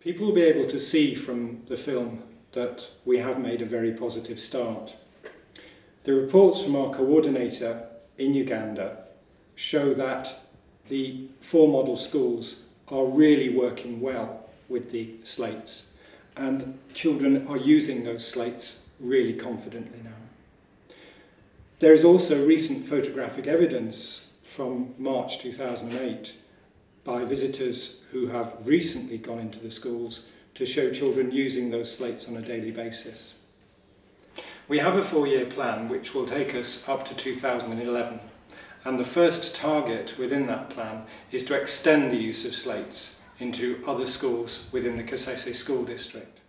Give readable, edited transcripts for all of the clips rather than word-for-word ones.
People will be able to see from the film that we have made a very positive start. The reports from our coordinator in Uganda show that the 4 model schools are really working well with the slates, and children are using those slates really confidently now. There is also recent photographic evidence from March 2008 by visitors who have recently gone into the schools to show children using those slates on a daily basis. We have a 4-year plan which will take us up to 2011, and the first target within that plan is to extend the use of slates into other schools within the Kasese school district.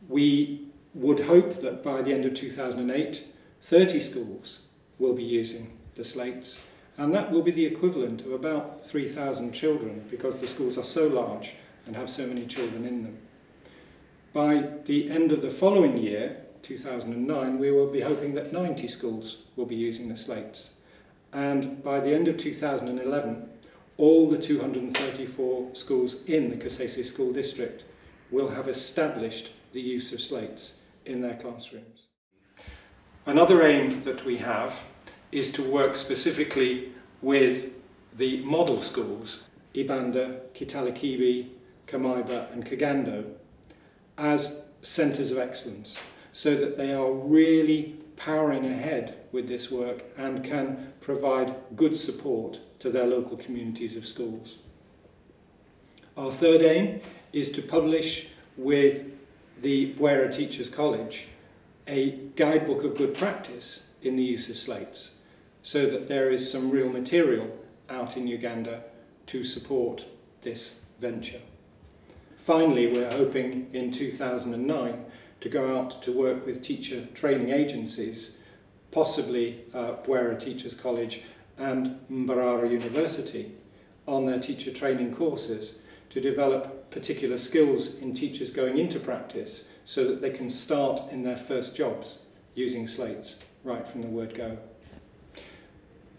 We would hope that by the end of 2008, 30 schools will be using the slates, and that will be the equivalent of about 3,000 children, because the schools are so large and have so many children in them. By the end of the following year, 2009, we will be hoping that 90 schools will be using the slates. And by the end of 2011, all the 234 schools in the Kasese school district will have established the use of slates in their classrooms. Another aim that we have is to work specifically with the model schools, Ibanda, Kitalikibi, Kamaiba and Kagando, as centres of excellence, so that they are really powering ahead with this work and can provide good support to their local communities of schools. Our third aim is to publish with the Bwera Teachers College a guidebook of good practice in the use of slates, so that there is some real material out in Uganda to support this venture. Finally, we're hoping in 2009 to go out to work with teacher training agencies, possibly Bwera Teachers College and Mbarara University, on their teacher training courses to develop particular skills in teachers going into practice so that they can start in their first jobs using slates right from the word go.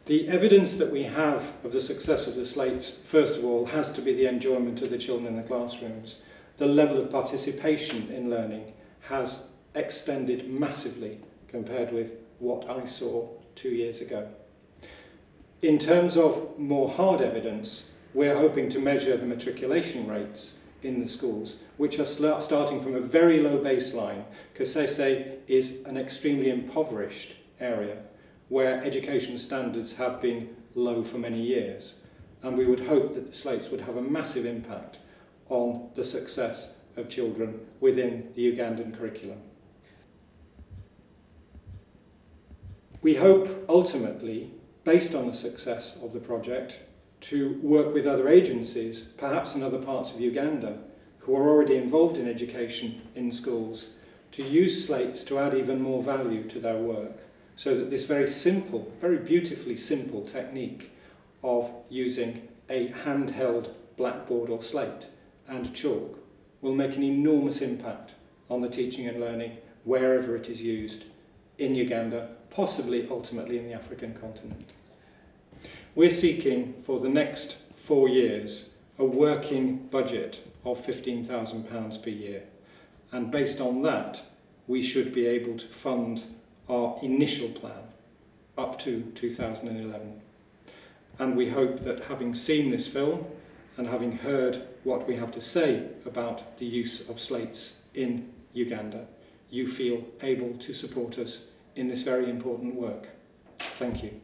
The evidence that we have of the success of the slates, first of all, has to be the enjoyment of the children in the classrooms. The level of participation in learning has extended massively compared with what I saw 2 years ago. In terms of more hard evidence, we're hoping to measure the matriculation rates in the schools, which are starting from a very low baseline. Kasese is an extremely impoverished area where education standards have been low for many years, and we would hope that the slates would have a massive impact on the success of children within the Ugandan curriculum. We hope ultimately, based on the success of the project, to work with other agencies, perhaps in other parts of Uganda, who are already involved in education in schools, to use slates to add even more value to their work, so that this very simple, very beautifully simple technique of using a handheld blackboard or slate and chalk will make an enormous impact on the teaching and learning wherever it is used in Uganda, possibly ultimately in the African continent. We're seeking for the next 4 years a working budget of £15,000 per year, and based on that we should be able to fund our initial plan up to 2011. And we hope that, having seen this film and having heard what we have to say about the use of slates in Uganda, you feel able to support us in this very important work. Thank you.